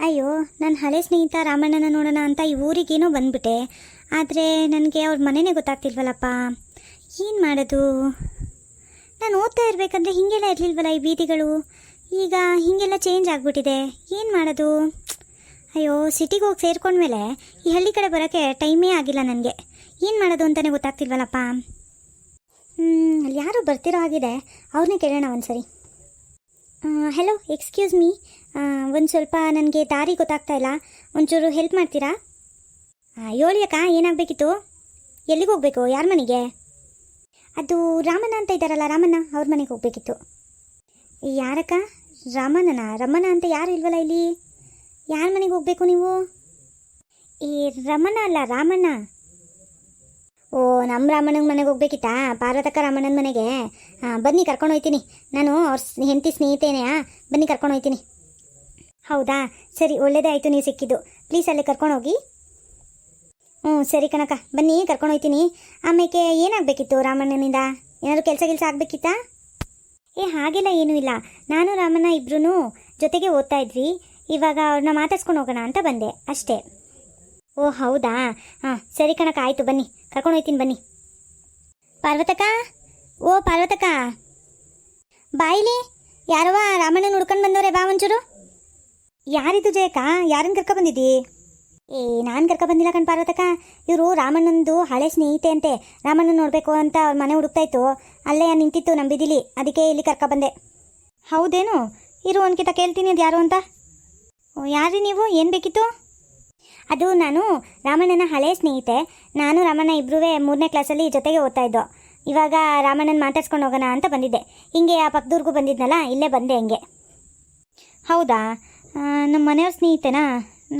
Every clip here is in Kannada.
ಅಯ್ಯೋ, ನನ್ನ ಹಳೆ ಸ್ನೇಹಿತ ರಾಮಣ್ಣನ ನೋಡೋಣ ಅಂತ ಈ ಊರಿಗೇನೋ ಬಂದ್ಬಿಟ್ಟೆ. ಆದರೆ ನನಗೆ ಅವ್ರ ಮನೆಯೇ ಗೊತ್ತಾಗ್ತಿಲ್ವಲ್ಲಪ್ಪ. ಏನು ಮಾಡೋದು? ನಾನು ಓದ್ತಾ ಇರಬೇಕಾದ್ರೆ ಹೀಗೆಲ್ಲ ಇರಲಿಲ್ವಲ್ಲ ಈ ಬೀದಿಗಳು. ಈಗ ಹೀಗೆಲ್ಲ ಚೇಂಜ್ ಆಗಿಬಿಟ್ಟಿದೆ. ಏನು ಮಾಡೋದು? ಅಯ್ಯೋ, ಸಿಟಿಗೆ ಹೋಗಿ ಸೇರ್ಕೊಂಡ್ಮೇಲೆ ಈ ಹಳ್ಳಿ ಕಡೆ ಬರೋಕ್ಕೆ ಟೈಮೇ ಆಗಿಲ್ಲ ನನಗೆ. ಏನು ಮಾಡೋದು ಅಂತಲೇ ಗೊತ್ತಾಗ್ತಿಲ್ವಲ್ಲಪ್ಪ. ಅಲ್ಲಿ ಯಾರು ಬರ್ತಿರೋ ಆಗಿದೆ, ಅವ್ರನ್ನೇ ಕೇಳೋಣ ಒಂದು ಸರಿ. ಹಲೋ, ಎಕ್ಸ್ಕ್ಯೂಸ್ ಮೀ, ಒಂದು ಸ್ವಲ್ಪ ನನಗೆ ದಾರಿ ಗೊತ್ತಾಗ್ತಾ ಇಲ್ಲ, ಒಂಚೂರು ಹೆಲ್ಪ್ ಮಾಡ್ತೀರಾ? ಹೇಳಿ ಅಕ್ಕ, ಏನಾಗಬೇಕಿತ್ತು? ಎಲ್ಲಿಗೆ ಹೋಗಬೇಕು? ಯಾರ ಮನೆಗೆ? ಅದು ರಾಮಣ್ಣ ಅಂತ ಇದ್ದಾರಲ್ಲ, ರಾಮಣ್ಣ ಅವ್ರ ಮನೆಗೆ ಹೋಗಬೇಕಿತ್ತು. ಯಾರಕ್ಕ? ರಮಣ ಅಂತ ಯಾರು ಇಲ್ವಲ್ಲ ಇಲ್ಲಿ. ಯಾರ ಮನೆಗೆ ಹೋಗಬೇಕು ನೀವು? ಈ ರಮಣ ಅಲ್ಲ, ರಾಮಣ್ಣ. ಓ, ನಮ್ಮ ರಾಮಣ್ಣನ ಮನೆಗೆ ಹೋಗ್ಬೇಕಿತ್ತಾ? ಪಾರ್ವತಕ್ಕ ರಾಮಣ್ಣನ ಮನೆಗೆ? ಬನ್ನಿ, ಕರ್ಕೊಂಡು ಹೋಗ್ತೀನಿ. ನಾನು ಅವ್ರ ಹೆಂಡತಿ ಸ್ನೇಹಿತೇನೆಯಾ, ಬನ್ನಿ ಕರ್ಕೊಂಡು ಹೋಗ್ತೀನಿ. ಹೌದಾ, ಸರಿ, ಒಳ್ಳೇದೇ ಆಯಿತು ನೀವು ಸಿಕ್ಕಿದ್ದು. ಪ್ಲೀಸ್ ಅಲ್ಲೇ ಕರ್ಕೊಂಡು ಹೋಗಿ. ಸರಿ ಕಣಕ್ಕ, ಬನ್ನಿ ಕರ್ಕೊಂಡು ಹೋಗ್ತೀನಿ. ಆಮೇಲೆ ಏನಾಗಬೇಕಿತ್ತು ರಾಮಣ್ಣನಿಂದ? ಏನಾದರೂ ಕೆಲಸ ಆಗಬೇಕಿತ್ತಾ? ಹಾಗೆಲ್ಲ ಏನೂ ಇಲ್ಲ. ನಾನು ರಾಮಣ್ಣ ಇಬ್ಬರೂ ಜೊತೆಗೆ ಓದ್ತಾ ಇದ್ವಿ. ಇವಾಗ ಅವ್ರನ್ನ ಮಾತಾಡ್ಸ್ಕೊಂಡು ಹೋಗೋಣ ಅಂತ ಬಂದೆ ಅಷ್ಟೇ. ಓ ಹೌದಾ, ಸರಿ ಕಣಕ್ಕ, ಆಯಿತು, ಬನ್ನಿ ಕರ್ಕೊಂಡು ಹೋಗ್ತೀನಿ, ಬನ್ನಿ. ಪಾರ್ವತಕ್ಕ, ಓ ಪಾರ್ವತಕ್ಕ, ಬಾಯಿಲಿ ಯಾರವ ರಾಮಣ್ಣನ ಹುಡ್ಕೊಂಡು ಬಂದವ್ರೆ, ಬಾ ಒಂಚೂರು. ಯಾರಿದು ಜಯಕ್ಕ? ಯಾರನ್ನು ಕರ್ಕೊಬಂದಿದ್ದಿ? ನಾನು ಕರ್ಕೊಬಂದಿಲ್ಲ ಕಣ್ ಪಾರ್ವತಕ್ಕ. ಇವರು ರಾಮಣ್ಣಂದು ಹಳೆ ಸ್ನೇಹಿತೆ ಅಂತೆ. ರಾಮಣ್ಣನ ನೋಡಬೇಕು ಅಂತ ಅವ್ರ ಮನೆ ಹುಡುಕ್ತಾ ಇತ್ತು, ಅಲ್ಲೇ ನಿಂತಿತ್ತು ನಮ್ಮ ಬೀದಿಲಿ, ಅದಕ್ಕೆ ಇಲ್ಲಿ ಕರ್ಕೊಬಂದೆ. ಹೌದೇನು? ಇರು ಒಂದ್ಕಿತ ಕೇಳ್ತೀನಿ ಅದು ಯಾರು ಅಂತ. ಯಾರಿ ನೀವು? ಏನು ಬೇಕಿತ್ತು? ಅದು ನಾನು ರಾಮಣ್ಣನ ಹಳೆ ಸ್ನೇಹಿತೆ. ನಾನು ರಾಮಣ್ಣ ಇಬ್ಬರೂ 3ನೇ ಕ್ಲಾಸಲ್ಲಿ ಜೊತೆಗೆ ಓದ್ತಾ ಇದ್ದೋ. ಇವಾಗ ರಾಮಣ್ಣನ ಮಾತಾಡ್ಸ್ಕೊಂಡು ಹೋಗೋಣ ಅಂತ ಬಂದಿದ್ದೆ. ಹಿಂಗೆ ಆ ಪಕ್ಕದೂರ್ಗೂ ಬಂದಿದ್ನಲ್ಲ, ಇಲ್ಲೇ ಬಂದೆ ಹಂಗೆ. ಹೌದಾ, ನಮ್ಮ ಮನೆಯವ್ರ ಸ್ನೇಹಿತೆನಾ?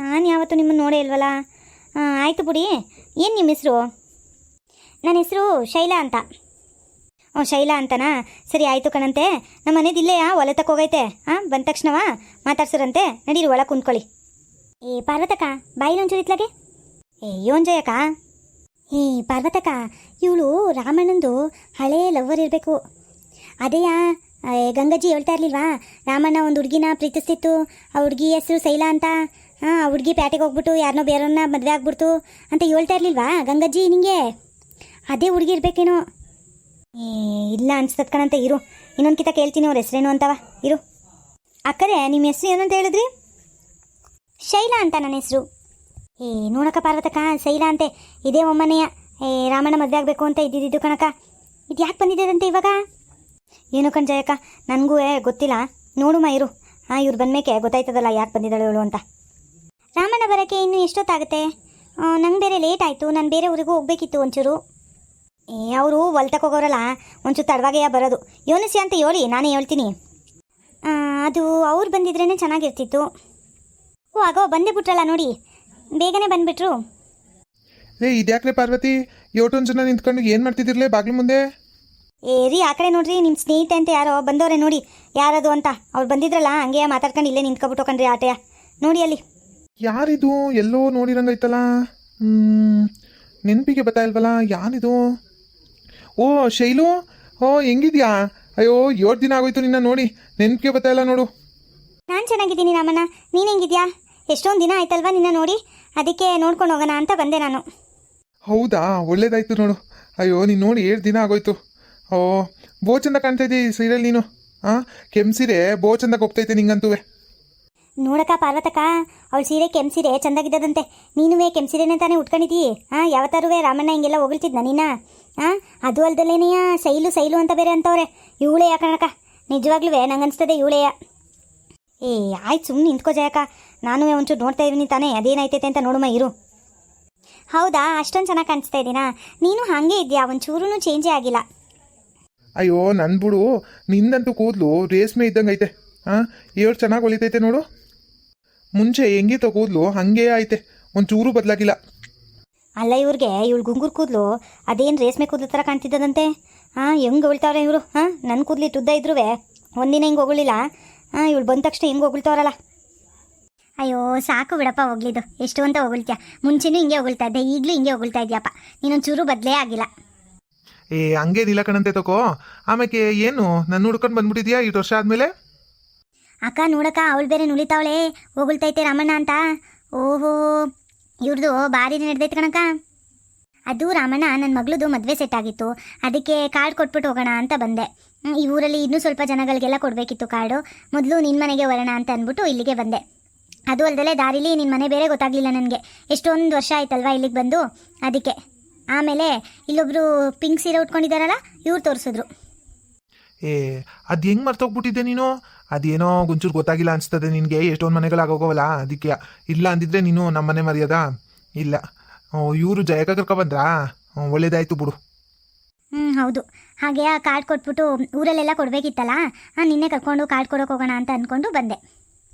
ನಾನು ಯಾವತ್ತೂ ನಿಮ್ಮನ್ನು ನೋಡೇ ಇಲ್ವಲ್ಲ. ಆಯಿತು ಬಿಡಿ. ಏನು ನಿಮ್ಮ ಹೆಸರು? ನನ್ನ ಹೆಸರು ಶೈಲಾ ಅಂತ. ಶೈಲಾ ಅಂತನಾ? ಸರಿ ಆಯಿತು ಕಣಂತೆ. ನಮ್ಮ ಮನೇದು ಇಲ್ಲೆಯಾ, ಹೊಲ ತಕ್ಕ ಹೋಗೈತೆ. ಬಂದ ತಕ್ಷಣವ ಮಾತಾಡ್ಸರಂತೆ. ನಡೀರಿ ಒಳಗೆ ಕುಂತ್ಕೊಳ್ಳಿ. ಪಾರ್ವತಕ್ಕ, ಬಾಯಿನ ಒಂಚೂರು ಇತ್ಲಾಗೆ. ಯೋನ್ ಜಯಕ್ಕ? ಪಾರ್ವತಕ್ಕ, ಇವಳು ರಾಮಣ್ಣಂದು ಹಳೇ ಲವ್ವರ್ ಇರಬೇಕು. ಅದೇಯಾ ಗಂಗಜ್ಜಿ ಹೇಳ್ತಾ ಇರಲಿಲ್ವಾ, ರಾಮಣ್ಣ ಒಂದು ಹುಡುಗಿನ ಪ್ರೀತಿಸ್ತಿತ್ತು. ಆ ಹುಡುಗಿ ಹೆಸರು ಶೈಲಾ ಅಂತ. ಆ ಹುಡುಗಿ ಪ್ಯಾಟೆಗೆ ಹೋಗ್ಬಿಟ್ಟು ಯಾರನ್ನೋ ಬೇರೆಯವ್ರನ್ನ ಮದುವೆ ಆಗ್ಬಿಡ್ತು ಅಂತ ಹೇಳ್ತಾ ಇರಲಿಲ್ವಾ ಗಂಗಜ್ಜಿ ನಿಂಗೆ? ಅದೇ ಹುಡುಗಿ ಇರಬೇಕೇನೋ. ಇಲ್ಲ ಅನ್ಸ್ತದ ಕಣಂತೆ. ಇರು, ಇನ್ನೊಂದು ಕಿತ ಕೇಳ್ತೀನಿ ಅವ್ರ ಹೆಸ್ರೇನು ಅಂತವ. ಇರು. ಅಕ್ಕರೆ, ನಿಮ್ಮ ಹೆಸರು ಏನಂತ ಹೇಳಿದ್ರಿ? ಶೈಲಾ ಅಂತ ನನ್ನ ಹೆಸರು. ನೋಡಕ್ಕ ಪಾರ್ವತಕ್ಕ, ಶೈಲಾ ಅಂತೆ. ಇದೇ ಒಮ್ಮನೆಯ ರಾಮಣ್ಣ ಮದುವೆ ಆಗಬೇಕು ಅಂತ ಇದ್ದಿದ್ದು ಕಣಕ್ಕ. ಇದು ಯಾಕೆ ಬಂದಿದ್ದೇದಂತೆ ಇವಾಗ? ಏನು ಕಣ್ ಜಯಕ್ಕ, ನನಗೂ ಗೊತ್ತಿಲ್ಲ. ನೋಡುಮ ಇರು. ಇವ್ರು ಬಂದ್ಮೇಕೆ ಗೊತ್ತಾಯ್ತದಲ್ಲ ಯಾಕೆ ಬಂದಿದ್ದಾಳೆ ಇವಳು ಅಂತ. ರಾಮಣ್ಣ ಬರೋಕ್ಕೆ ಇನ್ನೂ ಎಷ್ಟೊತ್ತಾಗುತ್ತೆ? ನಂಗೆ ಬೇರೆ ಲೇಟ್ ಆಯಿತು. ನಾನು ಬೇರೆ ಊರಿಗೂ ಹೋಗ್ಬೇಕಿತ್ತು ಒಂಚೂರು. ಅವರು ಹೊಲ್ತಕ್ಕೆ ಹೋಗೋರಲ್ಲ, ಒಂಚೂರು ತಡವಾಗೆಯ ಬರೋದು. ಯೋನಿಸಿ ಅಂತ ಹೇಳಿ ನಾನೇ ಹೇಳ್ತೀನಿ. ಅದು ಅವ್ರು ಬಂದಿದ್ರೇ ಚೆನ್ನಾಗಿರ್ತಿತ್ತು. ಆಗೋ ಬಂದೇ ಬಿಟ್ರಲ್ಲ ನೋಡಿ, ಬೇಗನೆ ಬಂದುಬಿಟ್ರು. ಇದ್ಯಾಕ್ರೆ ಪಾರ್ವತಿ, ಯೋಟೊಂದು ಜನ ನಿಂತ್ಕೊಂಡು ಏನು ಮಾಡ್ತಿದ್ದಿರ್ಲೇ ಬಾಗ್ಲು ಮುಂದೆ? ರೀ, ಆ ಕಡೆ ನೋಡ್ರಿ, ನಿಮ್ಮ ಸ್ನೇಹಿತೆ ಅಂತ ಯಾರೋ ಬಂದವ್ರೆ ನೋಡಿ. ಯಾರದು ಅಂತ ಅವ್ರು ಬಂದಿದ್ರಲ್ಲ, ಹಂಗೆ ಮಾತಾಡ್ಕೊಂಡು ಇಲ್ಲೇ ನಿಂತ್ಕೊಬಿಟ್ಟು ಕಣ್ರಿ ಆಟೆಯ ನೋಡಿ ಅಲ್ಲಿ. ಯಾರಿದು? ಎಲ್ಲೋ ನೋಡಿರಂಗೈತಲ್ಲ. ನೆನಪಿಗೆ ಬರ್ತಾ ಇಲ್ವಲ್ಲ, ಯಾರಿದು? ಓ ಶೈಲು, ಹೆಂಗಿದ್ಯಾ? ಅಯ್ಯೋ 7 ದಿನ ಆಗೋಯ್ತು ನಿನ್ನ ನೋಡಿ, ನೆನಪಿಗೆ ಬರ್ತಾ ಇಲ್ಲ ನೋಡು. ನಾನು ಚೆನ್ನಾಗಿದ್ದೀನಿ ರಾಮಣ್ಣ, ನೀನು ಹೆಂಗಿದ್ಯಾ? ಎಷ್ಟೊಂದು ದಿನ ಆಯ್ತಲ್ವಾ ನಿನ್ನ ನೋಡಿ, ಅದಕ್ಕೆ ನೋಡ್ಕೊಂಡು ಹೋಗೋಣ ಅಂತ ಬಂದೆ ನಾನು. ಹೌದಾ, ಒಳ್ಳೇದಾಯ್ತು ನೋಡು. ಅಯ್ಯೋ ನೀನು ನೋಡಿ 7 ದಿನ ಆಗೋಯ್ತು. ಬೋ ಚಂದ ಕಾಣ್ತಾ ಇದ್ದೀಯ ಈ ಸೀರೆಯಲ್ಲಿ ನೀನು. ಕೆಂಪ್ಸೀರೆ ಬೋ ಚಂದಕ್ಕೆ ಹೋಗ್ತೈತೆ ನಿಂಗಂತೂ. ನೋಡಕ್ಕ ಪಾರ್ವತಕ್ಕ, ಅವಳು ಸೀರೆ ಕೆಂಪ್ಸೀರೆ ಚಂದಾಗಿದ್ದದಂತೆ. ನೀನುವೇ ಕೆಂಪ್ಸೀರೆನೇ ತಾನೇ ಉಟ್ಕೊಂಡಿದ್ದೀ. ಯಾವತ್ತಾರೂ ರಾಮಣ್ಣ ಹಿಂಗೆಲ್ಲ ಹೊಗಳ್ತಿದ್ನ ನಿನ್ನ? ಅದು ಅಲ್ದಲ್ಲೇನೆಯ ಸೈಲು ಅಂತ ಬೇರೆ ಅಂತವ್ರೆ. ಇವಳೇ ಯಾಕಣಕ್ಕ, ನಿಜವಾಗ್ಲೂ ನಂಗೆ ಅನಿಸ್ತದೆ ಇವಳೆಯ. ಆಯ್ತು, ಸುಮ್ಮನೆ ನಿಂತ್ಕೋ ಜಯಕ್ಕ. ನಾನು ಒಂಚೂರು ನೋಡ್ತಾ ಇದ್ದೀನಿ ತಾನೇ, ಅದೇನಾಯ್ತೈತೆ ಅಂತ ನೋಡುಮ ಇರು. ಹೌದಾ, ಅಷ್ಟೊಂದು ಚೆನ್ನಾಗಿ ಕಾಣಿಸ್ತಾ ಇದ್ದೀನಾ? ನೀನು ಹಾಗೆ ಇದೆಯಾ, ಒಂಚೂರೂ ಚೇಂಜೇ ಆಗಿಲ್ಲ. ಅಯ್ಯೋ ನನ್ನ ಬಿಡು, ನಿಂದಂತೂ ಕೂದಲು ರೇಷ್ಮೆ ಇದ್ದಂಗೆ ಐತೆ. ಎಷ್ಟು ಚೆನ್ನಾಗಿ ಹೊಲಿತೈತೆ ನೋಡು. ಮುಂಚೆ ಹೆಂಗಿತ್ತು ಕೂದಲು ಹಂಗೇ ಐತೆ, ಒಂಚೂರು ಬದಲಾಗಿಲ್ಲ. ಅಲ್ಲ, ಇವಳು ಗುಂಗುರು ಕೂದಲು ಅದೇನು ರೇಷ್ಮೆ ಕೂದಲು ಥರ ಕಾಣ್ತಿದ್ದದಂತೆ. ಹೆಂಗೆ ಹೊಳ್ತಾವ್ರೆ ಇವರು? ನನ್ನ ಕೂದಲು ಉದ್ದ ಇದ್ರೂ ಒಂದಿನ ಹಿಂಗೆ ಹೋಗಲಿಲ್ಲ. ಇವಳು ಬಂದ ತಕ್ಷಣ ಹೆಂಗೆ ಹೊಗಳ್ತಾವ್ರಲ್ಲ. ಅಯ್ಯೋ ಸಾಕು ಬಿಡಪ್ಪ ಹೋಗ್ಲಿದ್ದು, ಎಷ್ಟು ಅಂತ ಹೊಗಳ್ತೀಯ. ಮುಂಚೆನೂ ಹಿಂಗೆ ಹೊಗಳ್ತಾ ಇದ್ದೆ, ಈಗಲೂ ಹಿಂಗೆ ಹೊಗಳ್ತಾ ಇದೆಯಪ್ಪ. ನೀನೊಂಚೂರು ಬದಲೇ ಆಗಿಲ್ಲ. ಹಂಗೇನಿಲ್ಲ ಕಣಂತೆ ತಕೋ. ಆಮೇಲೆ ಏನು ನನ್ನ ಹುಡ್ಕೊಂಡು ಬಂದ್ಬಿಟ್ಟಿದ್ಯಾ 2 ವರ್ಷ ಆದಮೇಲೆ? ಅಕ್ಕ ನೋಡಕ್ಕ ಅವಳು ಬೇರೆ ನುಳಿತಾವಳೆ ಹೋಗುಳ್ತೈತೆ ರಾಮಣ್ಣ ಅಂತ. ಓಹೋ ಇವ್ರದ್ದು ಭಾರಿ ನಡೆದೈತೆ ಕಣಕ್ಕ. ಅದು ರಾಮಣ್ಣ ನನ್ನ ಮಗಳದು ಮದುವೆ ಸೆಟ್ ಆಗಿತ್ತು, ಅದಕ್ಕೆ ಕಾರ್ಡ್ ಕೊಟ್ಬಿಟ್ಟು ಹೋಗೋಣ ಅಂತ ಬಂದೆ. ಈ ಊರಲ್ಲಿ ಇನ್ನೂ ಸ್ವಲ್ಪ ಜನಗಳಿಗೆಲ್ಲ ಕೊಡಬೇಕಿತ್ತು ಕಾರ್ಡು. ಮೊದಲು ನಿನ್ನ ಮನೆಗೆ ಬರೋಣ ಅಂತ ಅಂದ್ಬಿಟ್ಟು ಇಲ್ಲಿಗೆ ಬಂದೆ. ಅದು ಅಲ್ಲದೆ ದಾರಿಲಿ ನಿನ್ನ ಮನೆ ಬೇರೆ ಗೊತ್ತಾಗಲಿಲ್ಲ ನನಗೆ, ಎಷ್ಟೊಂದು ವರ್ಷ ಆಯ್ತಲ್ವಾ ಇಲ್ಲಿಗೆ ಬಂದು, ಅದಕ್ಕೆ. ಆಮೇಲೆ ಇಲ್ಲೊಬ್ರು ಪಿಂಕ್ ಸೀರೆ ಉಟ್ಕೊಂಡಿದ್ದಾರಲ್ಲ, ಇವ್ರು ತೋರಿಸಿದ್ರು. ಅದು ಹೆಂಗೆ ಮರ್ತೋಗ್ಬಿಟ್ಟಿದ್ದೆ ನೀನು? ಅದೇನೋ ಒಂಚೂರು ಗೊತ್ತಾಗಿಲ್ಲ ಅನಿಸ್ತದೆ ನಿನಗೆ, ಎಷ್ಟೊಂದು ಮನೆಗಳಾಗೋಗವಲ್ಲ ಅದಕ್ಕೆ. ಇಲ್ಲ ಅಂದಿದ್ರೆ ನೀನು ನಮ್ಮ ಮನೆ ಮರ್ಯಾದ ಇಲ್ಲ. ಇವರು ಜಯಕ ಕರ್ಕೊ ಬಂದ್ರಾ? ಒಳ್ಳೇದಾಯ್ತು ಬಿಡು. ಹೌದು. ಹಾಗೆ ಆ ಕಾರ್ಡ್ ಕೊಟ್ಬಿಟ್ಟು ಊರಲ್ಲೆಲ್ಲ ಕೊಡಬೇಕಿತ್ತಲ್ಲ, ನಿನ್ನೆ ಕರ್ಕೊಂಡು ಕಾರ್ಡ್ ಕೊಡೋಕೆ ಹೋಗೋಣ ಅಂತ ಅಂದ್ಕೊಂಡು ಬಂದೆ.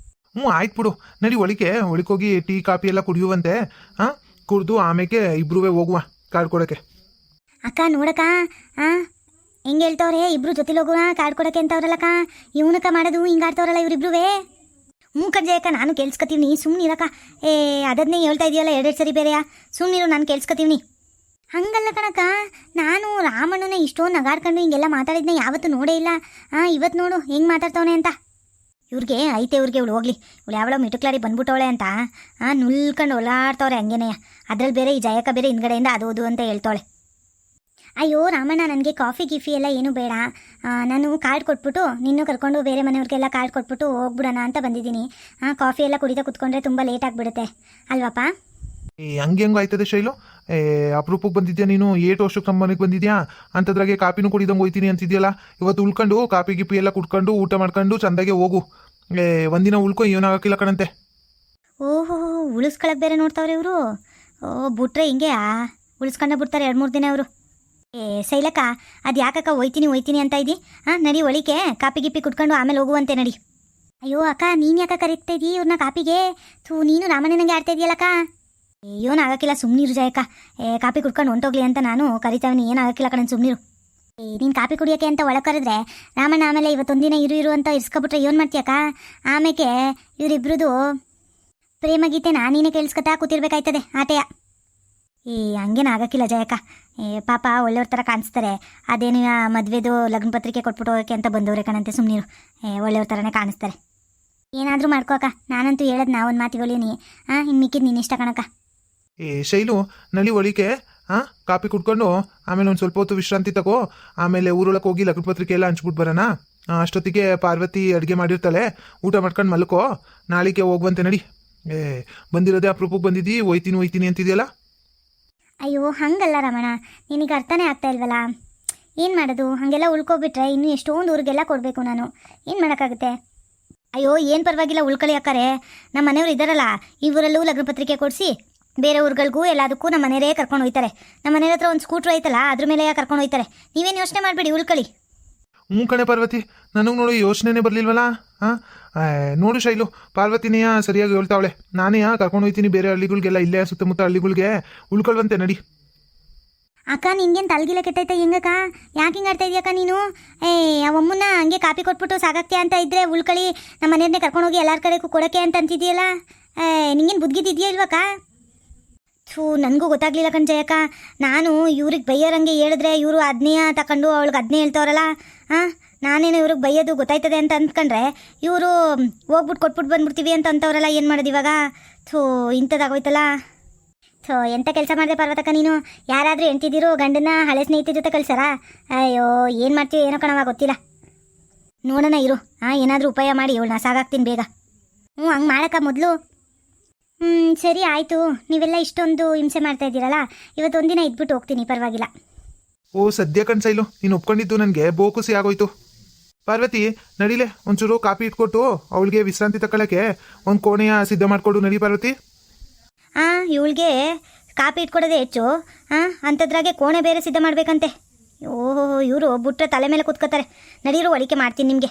ಆಯ್ತು ಬಿಡು, ನಡಿ ಒಳಿಕೋಗಿ ಟೀ ಕಾಫಿ ಎಲ್ಲ ಕುಡಿಯುವಂತೆ. ಕುಡಿದು ಆಮೇಲೆ ಇಬ್ರೂ ಹೋಗುವ ಕಾರ್ಡ್ ಕೊಡೋಕ್ಕೆ. ಅಕ್ಕ ನೋಡಕ್ಕ ಹೆಂಗೆ ಹೇಳ್ತವ್ರೆ, ಇಬ್ರು ಜೊತೆಲಿ ಹೋಗುವ ಕಾರ್ಡ್ ಕೊಡೋಕ್ಕೆ ಅಂತವ್ರಲ್ಲಕ್ಕ. ಇವನಕ್ಕ ಮಾಡೋದು ಹಿಂಗಾಡ್ತವ್ರಲ್ಲ ಇವರಿಬ್ರೂ. ಕಣ್ಜಯಕ್ಕ, ನಾನು ಕೇಳಿಸ್ಕೊತೀವಿ, ಸುಮ್ಮನಿರಕ್ಕ. ಅದನ್ನೇ ಹೇಳ್ತಾ ಇದೆಯಲ್ಲ ಎರಡೆರಡು ಸರಿ ಬೇರೆಯಾ, ಸುಮ್ಮನಿರು, ನಾನು ಕೇಳಿಸ್ಕೊತೀವಿ. ಹಂಗಲ್ಲ ಕಣಕ್ಕ, ನಾನು ರಾಮಣ್ಣನ ಇಷ್ಟೊಂದು ನಗಾಡ್ಕೊಂಡು ಹಿಂಗೆಲ್ಲ ಮಾತಾಡಿದ್ನ ಯಾವತ್ತೂ ನೋಡೇ ಇಲ್ಲ. ಇವತ್ತು ನೋಡು ಹೆಂಗೆ ಮಾತಾಡ್ತವನೆ ಅಂತ. ಇವ್ರಿಗೆ ಐತೆ ಇವ್ರಿಗೆ, ಇವಳು ಹೋಗ್ಲಿ, ಇವಳು ಯಾವಳೋ ಮಿಟುಕ್ಲಾಡಿ ಬಂದ್ಬಿಟ್ಟವಳೆ ಅಂತ ನುಲ್ಕೊಂಡು ಓಲಾಡ್ತವ್ರೆ ಹಂಗೇನೆಯ. ಅದ್ರಲ್ಲಿ ಬೇರೆ ಈ ಜಯಕ್ಕ ಬೇರೆ ಹಿಂದ್ಗಡೆಯಿಂದ ಅದು ಅಂತ ಹೇಳ್ತಾಳೆ. ಅಯ್ಯೋ ರಾಮಣ್ಣ, ನನಗೆ ಕಾಫಿ ಗಿಫಿ ಎಲ್ಲ ಏನೂ ಬೇಡ, ನಾನು ಕಾರ್ಡ್ ಕೊಟ್ಬಿಟ್ಟು ನಿನ್ನೂ ಕರ್ಕೊಂಡು ಬೇರೆ ಮನೆಯವ್ರಿಗೆಲ್ಲ ಕಾರ್ಡ್ ಕೊಟ್ಬಿಟ್ಟು ಹೋಗ್ಬಿಡೋಣ ಅಂತ ಬಂದಿದ್ದೀನಿ. ಕಾಫಿ ಎಲ್ಲ ಕುಡಿತಾ ಕುತ್ಕೊಂಡ್ರೆ ತುಂಬ ಲೇಟ್ ಆಗಿಬಿಡುತ್ತೆ ಅಲ್ವಪ್ಪ. ಹೆಂಗೆ ಆಯ್ತದೆ ಶೈಲು? ಅಪರೂಪಕ್ಕೆ ಬಂದಿದ್ಯಾ ನೀನು? 8 ವರ್ಷಕ್ಕೆ ನಮ್ಮ ಮನೆಗೆ ಬಂದಿದ್ಯಾ ಅಂಥದ್ರಾಗೆ ಕಾಪಿನೂ ಕುಡಿದಂಗೆ ಹೋಯ್ತೀನಿ ಅಂತಿದ್ಯಲ್ಲ. ಇವತ್ತು ಉಳ್ಕೊಂಡು ಕಾಫಿ ಗಿಪಿ ಎಲ್ಲ ಕುಟ್ಕೊಂಡು ಊಟ ಮಾಡ್ಕೊಂಡು ಚಂದಾಗೆ ಹೋಗು. ಒಂದಿನ ಉಳ್ಕೊ, ಏನಾಗಕ್ಕಿಲ್ಲ ಕಣಂತೆ. ಓಹೋ, ಉಳಿಸ್ಕೊಳಕ್ಕೆ ಬೇರೆ ನೋಡ್ತಾವ್ರೆ ಇವರು. ಬಿಟ್ರೆ ಹಿಂಗೆ ಉಳಿಸ್ಕೊಂಡೇ ಬಿಡ್ತಾರೆ 2-3 ದಿನ ಅವರು. ಶೈಲಕ್ಕ, ಅದು ಯಾಕಕ್ಕ ಹೋಯ್ತೀನಿ ಅಂತ ಇದ್ದಿ? ನಡಿ ಒಳಿಕೆ ಕಾಪಿ ಗಿಪ್ಪಿ ಕುಟ್ಕೊಂಡು ಆಮೇಲೆ ಹೋಗುವಂತೆ ನಡಿ. ಅಯ್ಯೋ ಅಕ್ಕ, ನೀನು ಯಾಕೆ ಕರೀತಾ ಇದ್ದೀ ಇವ್ರನ್ನ ಕಾಪಿಗೆ? ನೀನು ರಾಮಣ್ಣನಿಗೆ ಆಡ್ತಾ ಇದೆಯಲ್ಲಕ್ಕ. ಏನು ಆಗಕ್ಕಿಲ್ಲ, ಸುಮ್ಮನಿರು ಜಯಕ್ಕ. ಕಾಪಿ ಕುಟ್ಕೊಂಡು ಹೊಂಟೋಗ್ಲಿ ಅಂತ ನಾನು ಕರಿತಾವನಿ, ಏನು ಆಗಕ್ಕಿಲ್ಲ ಕಣ, ಸುಮ್ಮನಿರು. ನೀನು ಕಾಪಿ ಕುಡಿಯೋಕ್ಕೆ ಅಂತ ಒಳಗೆ ಕರೆದ್ರೆ ರಾಮಣ್ಣ ಆಮೇಲೆ ಇವತ್ತೊಂದಿನ ಇರು ಅಂತ ಇರ್ಸ್ಕೊಬಿಟ್ರೆ ಏನು ಮಾಡ್ತೀಯಕ್ಕ? ಆಮೇಲೆ ಇವರಿಬ್ರದು ಪ್ರೇಮ ಗೀತೆ ನಾನೀನೇ ಕೇಳಿಸ್ಕೊತಾ ಕೂತಿರ್ಬೇಕಾಯ್ತದೆ ಆಟೆಯ. ಹಂಗೇನು ಆಗಕ್ಕಿಲ್ಲ ಜಯಕ್ಕ. ಪಾಪ ಒಳ್ಳೆಯವ್ರ ಥರ ಕಾಣಿಸ್ತಾರೆ. ಅದೇನು ಮದುವೆದು ಲಗ್ನ ಪತ್ರಿಕೆ ಕೊಟ್ಬಿಟ್ಟು ಹೋಗೋಕ್ಕೆ ಅಂತ ಬಂದವ್ರೆ ಕಣಂತೆ, ಸುಮ್ಮನಿರು. ಒಳ್ಳೆಯವ್ರ ಥರನೇ ಕಾಣಿಸ್ತಾರೆ. ಏನಾದರೂ ಮಾಡ್ಕೋಕ್ಕ, ನಾನಂತೂ ಹೇಳೋದು ಒಂದು ಮಾತಿಗೊಳೀನಿ. ಇನ್ನು ಮಿಕ್ಕಿದ್ದು ನೀನು ಇಷ್ಟ ಕಣಕ್ಕ. ಶೈಲು, ನಡಿ ಒಳಿಕೆ ಕಾಪಿ ಕುಟ್ಕೊಂಡು ಆಮೇಲೆ ಒಂದು ಸ್ವಲ್ಪ ಹೊತ್ತು ವಿಶ್ರಾಂತಿ ತಗೋ. ಆಮೇಲೆ ಊರೊಳಗೆ ಹೋಗಿ ಲಗ್ನ ಪತ್ರಿಕೆ ಎಲ್ಲ ಹಂಚ್ಬಿಟ್ಟು ಬರೋಣ. ಅಷ್ಟೊತ್ತಿಗೆ ಪಾರ್ವತಿ ಅಡುಗೆ ಮಾಡಿರ್ತಾಳೆ, ಊಟ ಮಾಡ್ಕೊಂಡು ಮಲ್ಕೋ. ನಾಳಿಗೆ ಹೋಗುವಂತೆ ನಡಿ. ಬಂದಿರೋದೇ ಅಪರೂಪಕ್ಕೆ ಬಂದಿದ್ದೀ, ಹೋಯ್ತೀನಿ ಅಂತಿದೆಯಲ್ಲ. ಅಯ್ಯೋ ಹಂಗಲ್ಲ ರಮಣ, ನಿನಗೆ ಅರ್ಥನೇ ಆಗ್ತಾ ಇಲ್ವಲ್ಲ. ಏನು ಮಾಡೋದು, ಹಾಗೆಲ್ಲ ಉಳ್ಕೊಬಿಟ್ರೆ ಇನ್ನೂ ಎಷ್ಟೊಂದು ಊರಿಗೆಲ್ಲ ಕೊಡಬೇಕು ನಾನು. ಏನು ಮಾಡೋಕ್ಕಾಗುತ್ತೆ? ಅಯ್ಯೋ ಏನು ಪರವಾಗಿಲ್ಲ, ಉಳ್ಕೊಳ್ಳಿ ಅಕ್ಕಾರೆ. ನಮ್ಮ ಮನೆಯವ್ರು ಇದ್ದಾರಲ್ಲ, ಈ ಊರಲ್ಲೂ ಲಗ್ನ ಪತ್ರಿಕೆ ಕೊಡಿಸಿ ಬೇರೆ ಊರುಗಳಿಗೂ ಎಲ್ಲದಕ್ಕೂ ನಮ್ಮ ಮನೆಯವರೇ ಕರ್ಕೊಂಡು ಹೋಗ್ತಾರೆ. ನಮ್ಮ ಮನೆ ಹತ್ರ ಒಂದು ಸ್ಕೂಟ್ರ್ ಐತಲ್ಲ, ಅದ್ರ ಮೇಲೆ ಕರ್ಕೊಂಡು ಹೋಗ್ತಾರೆ. ನೀವೇನು ಯೋಚನೆ ಮಾಡಬೇಡಿ, ಉಳ್ಕೊಳ್ಳಿ. ಕಣೆ ಪಾರ್ವತಿ, ನನಗೆ ನೋಡು ಯೋಚನೆನೇ ಬರಲಿಲ್ವಲ್ಲ. ನೋಡು ಶೈಲು, ಪಾರ್ವತಿನೇ ಸರಿಯಾಗಿ ಹೇಳ್ತಾವಳೆ. ನಾನೇ ಕರ್ಕೊಂಡು ಹೋಗ್ತೀನಿ ಬೇರೆ ಹಳ್ಳಿಗಳಿಗೆಲ್ಲ, ಇಲ್ಲೇ ಸುತ್ತಮುತ್ತ ಹಳ್ಳಿಗಳಿಗೆ. ಉಳ್ಕೊಳ್ವಂತೆ ನಡಿ. ಅಕ್ಕ, ನಿನ್ಗೇನು ತಲೆಗಿಲ್ಲ ಕೆಟ್ಟೈತೆ ಹೆಂಗಕ್ಕ? ಯಾಕೆ ಹಿಂಗೆ ಆಡ್ತಾ ಇದೆಯಕ್ಕ ನೀನು? ಅವಮ್ಮನ್ನ ಹಂಗೆ ಕಾಪಿ ಕೊಟ್ಬಿಟ್ಟು ಸಾಗಾಗ್ತೀಯ ಅಂತ ಇದ್ದರೆ ಉಳ್ಕೊಳ್ಳಿ, ನಮ್ಮ ಮನೆಯವ್ರನ್ನೇ ಕರ್ಕೊಂಡೋಗಿ ಎಲ್ಲರ ಕಡೆಗೂ ಕೊಡೋಕ್ಕೆ ಅಂತ ಅಂತಿದೆಯಲ್ಲ. ನಿಂಗೇನು ಬುದ್ಧಿದ್ದಿದೆಯಾ ಇಲ್ವಕ್ಕ? ನನಗೂ ಗೊತ್ತಾಗ್ಲಿಲ್ಲ ಕಣ್ಜಯಕ್ಕ. ನಾನು ಇವ್ರಿಗೆ ಬೈಯೋರಂಗೆ ಹೇಳಿದ್ರೆ ಇವರು ಅದನ್ನೇ ತಗೊಂಡು ಅವಳಿಗೆ ಅದನ್ನೇ ಹೇಳ್ತವ್ರಲ್ಲ. ನಾನೇನು ಇವ್ರಿಗೆ ಬೈಯೋದು ಗೊತ್ತಾಯ್ತದೆ ಅಂತ ಅಂದ್ಕೊಂಡ್ರೆ ಇವರು ಹೋಗ್ಬಿಟ್ಟು ಕೊಟ್ಬಿಟ್ಟು ಬಂದ್ಬಿಡ್ತೀವಿ ಅಂತ ಅಂತವ್ರಲ್ಲ. ಏನು ಮಾಡೋದು ಇವಾಗ? ಇಂಥದ್ದಾಗೋಯ್ತಲ್ಲ. ಎಂಥ ಕೆಲಸ ಮಾಡಿದೆ ಪಾರ್ವತಕ್ಕ ನೀನು? ಯಾರಾದರೂ ಎಂತಿದ್ದೀರೋ ಗಂಡನ ಹಳೆ ಸ್ನೇಹಿತರ ಜೊತೆ ಕಳ್ಸಾರ? ಅಯ್ಯೋ ಏನು ಮಾಡ್ತೀವಿ ಏನೋ ಕಣವ, ಗೊತ್ತಿಲ್ಲ. ನೋಡೋಣ ಇರು, ಏನಾದರೂ ಉಪಾಯ ಮಾಡಿ ಇವಳನ್ನ ಸಾಗಾಗ್ತೀನಿ ಬೇಗ. ಹಂಗೆ ಮಾಡಕ್ಕ ಮೊದಲು. ಸರಿ ಆಯಿತು, ನೀವೆಲ್ಲ ಇಷ್ಟೊಂದು ಹಿಂಸೆ ಮಾಡ್ತಾ ಇದ್ದೀರಲ್ಲ, ಇವತ್ತೊಂದಿನ ಇದ್ಬಿಟ್ಟು ಹೋಗ್ತೀನಿ, ಪರವಾಗಿಲ್ಲ. ಸದ್ಯ ಕಣ್ಸೈಲು, ನೀನು ಒಪ್ಕೊಂಡಿದ್ದು ನನಗೆ ಬಹುಖುಷಿ ಆಗೋಯ್ತು. ಪಾರ್ವತಿ, ನಡಿಲೆ ಒಂಚೂರು ಕಾಪಿ ಇಟ್ಕೊಟ್ಟು ಅವಳಿಗೆ ವಿಶ್ರಾಂತಿ ತಗೊಳ್ಳೋಕ್ಕೆ ಒಂದು ಕೋಣೆಯ ಸಿದ್ಧ ಮಾಡಿಕೊಡು. ನಡಿ ಪಾರ್ವತಿ. ಇವಳಿಗೆ ಕಾಪಿ ಇಟ್ಕೊಡೋದೇ ಹೆಚ್ಚು. ಅಂಥದ್ರಾಗೆ ಕೋಣೆ ಬೇರೆ ಸಿದ್ಧ ಮಾಡಬೇಕಂತೆ. ಓಹೋ, ಇವರು ಬುಟ್ರೆ ತಲೆ ಮೇಲೆ ಕೂತ್ಕೋತಾರೆ. ನಡೀರು, ಒಳಿಕೆ ಮಾಡ್ತೀನಿ ನಿಮಗೆ.